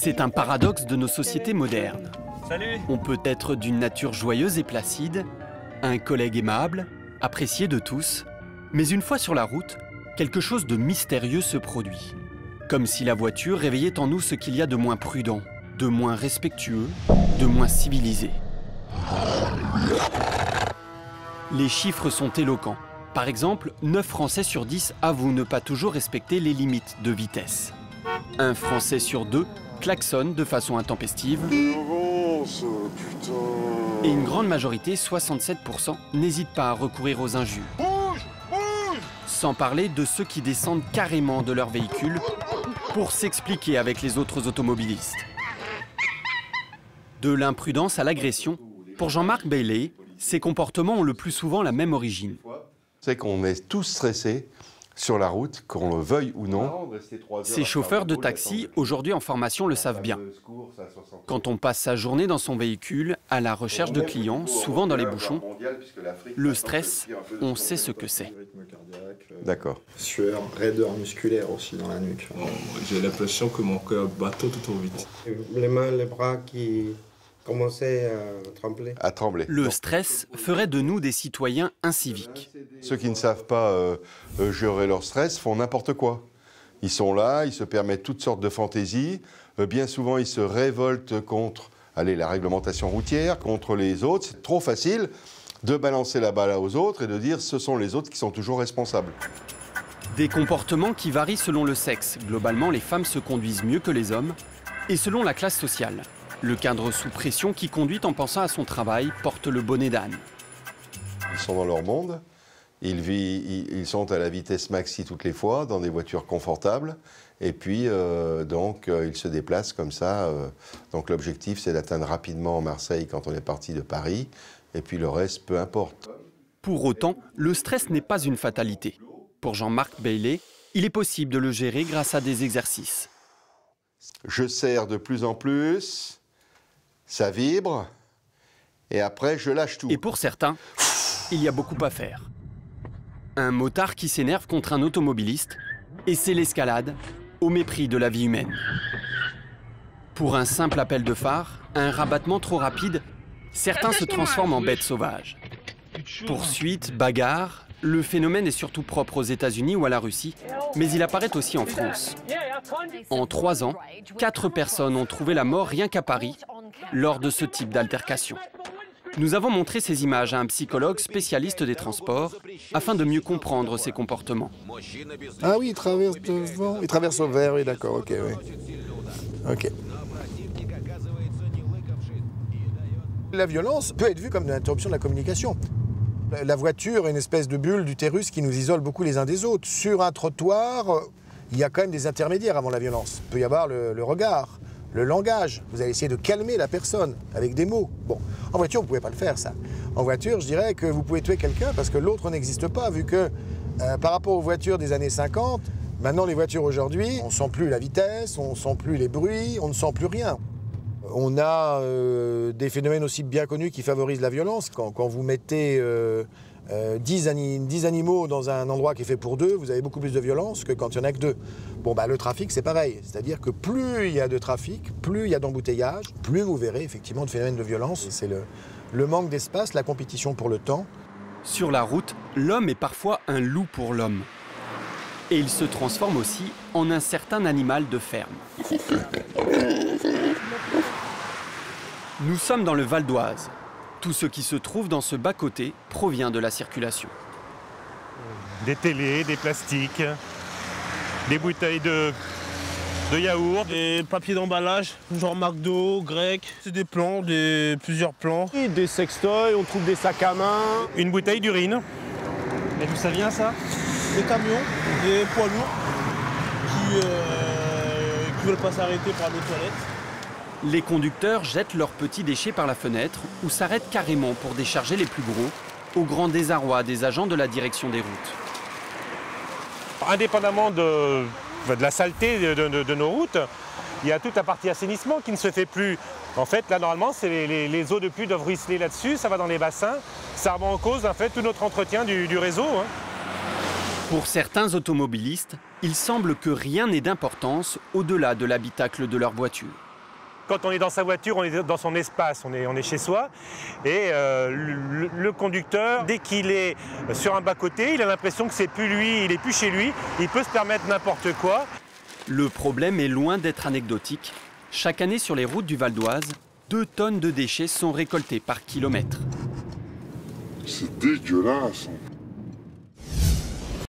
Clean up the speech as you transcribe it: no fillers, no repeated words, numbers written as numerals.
C'est un paradoxe de nos sociétés modernes. Salut. On peut être d'une nature joyeuse et placide, un collègue aimable, apprécié de tous, mais une fois sur la route, quelque chose de mystérieux se produit. Comme si la voiture réveillait en nous ce qu'il y a de moins prudent, de moins respectueux, de moins civilisé. Les chiffres sont éloquents. Par exemple, 9 Français sur 10 avouent ne pas toujours respecter les limites de vitesse. Un Français sur 2 klaxonne de façon intempestive. Et une grande majorité, 67%, n'hésite pas à recourir aux injures. Sans parler de ceux qui descendent carrément de leur véhicule pour s'expliquer avec les autres automobilistes. De l'imprudence à l'agression, pour Jean-Marc Bailey, ces comportements ont le plus souvent la même origine. C'est qu'on est tous stressés sur la route, qu'on le veuille ou non. Ces chauffeurs de taxi, aujourd'hui en formation, le savent bien. Quand on passe sa journée dans son véhicule, à la recherche de clients, souvent dans les bouchons, le stress, on sait ce que c'est. D'accord. Sueur, raideur musculaire aussi dans la nuque. J'ai l'impression que mon cœur bat tout vite. Les mains, les bras qui commençaient à trembler. Le stress ferait de nous des citoyens inciviques. Ceux qui ne savent pas gérer leur stress font n'importe quoi. Ils sont là, ils se permettent toutes sortes de fantaisies. Bien souvent, ils se révoltent contre la réglementation routière, contre les autres. C'est trop facile de balancer la balle aux autres et de dire ce sont les autres qui sont toujours responsables. Des comportements qui varient selon le sexe. Globalement, les femmes se conduisent mieux que les hommes. Et selon la classe sociale. Le cadre sous pression qui conduit en pensant à son travail porte le bonnet d'âne. Ils sont dans leur monde, ils sont à la vitesse maxi toutes les fois, dans des voitures confortables, et puis ils se déplacent comme ça. Donc l'objectif, c'est d'atteindre rapidement Marseille quand on est parti de Paris, et puis le reste, peu importe. Pour autant, le stress n'est pas une fatalité. Pour Jean-Marc Bailey, il est possible de le gérer grâce à des exercices. Je serre de plus en plus. Ça vibre, et après, je lâche tout. Et pour certains, il y a beaucoup à faire. Un motard qui s'énerve contre un automobiliste, et c'est l'escalade, au mépris de la vie humaine. Pour un simple appel de phare, un rabattement trop rapide, certains se transforment en bêtes sauvages. Poursuite, bagarre, le phénomène est surtout propre aux États-Unis ou à la Russie, mais il apparaît aussi en France. En 3 ans, 4 personnes ont trouvé la mort rien qu'à Paris, lors de ce type d'altercation. Nous avons montré ces images à un psychologue spécialiste des transports afin de mieux comprendre ces comportements. Ah oui, il traverse devant, il traverse au vert, oui d'accord, ok, oui. Ok. La violence peut être vue comme une interruption de la communication. La voiture est une espèce de bulle d'utérus qui nous isole beaucoup les uns des autres. Sur un trottoir, il y a quand même des intermédiaires avant la violence. Il peut y avoir le regard, le langage. Vous allez essayer de calmer la personne avec des mots. Bon, en voiture, vous ne pouvez pas le faire, ça. En voiture, je dirais que vous pouvez tuer quelqu'un parce que l'autre n'existe pas, vu que par rapport aux voitures des années 50, maintenant les voitures aujourd'hui, on ne sent plus la vitesse, on ne sent plus les bruits, on ne sent plus rien. On a des phénomènes aussi bien connus qui favorisent la violence. Quand vous mettez 10 animaux dans un endroit qui est fait pour 2, vous avez beaucoup plus de violence que quand il n'y en a que 2. Bon, le trafic, c'est pareil. C'est-à-dire que plus il y a de trafic, plus il y a d'embouteillage, plus vous verrez effectivement de phénomènes de violence. C'est le manque d'espace, la compétition pour le temps. Sur la route, l'homme est parfois un loup pour l'homme. Et il se transforme aussi en un certain animal de ferme. Nous sommes dans le Val d'Oise. Tout ce qui se trouve dans ce bas-côté provient de la circulation. Des télés, des plastiques, des bouteilles de yaourt, des papiers d'emballage, genre McDo, grec. C'est des plans, plusieurs plans. Et des sextoys, on trouve des sacs à main. Une bouteille d'urine. Mais d'où ça vient ça? Des camions, des poids lourds qui ne veulent pas s'arrêter pour aller aux toilettes. Les conducteurs jettent leurs petits déchets par la fenêtre ou s'arrêtent carrément pour décharger les plus gros, au grand désarroi des agents de la direction des routes. Indépendamment de la saleté de nos routes, il y a toute la partie assainissement qui ne se fait plus. En fait, là, normalement, les eaux de pluie doivent ruisseler là-dessus, ça va dans les bassins. Ça remet en cause, en fait, tout notre entretien du réseau. Pour certains automobilistes, il semble que rien n'est d'importance au-delà de l'habitacle de leur voiture. Quand on est dans sa voiture, on est dans son espace, on est chez soi. Et le conducteur, dès qu'il est sur un bas-côté, il a l'impression que c'est plus lui, il est plus chez lui, il peut se permettre n'importe quoi. Le problème est loin d'être anecdotique. Chaque année sur les routes du Val d'Oise, 2 tonnes de déchets sont récoltés par kilomètre. C'est dégueulasse.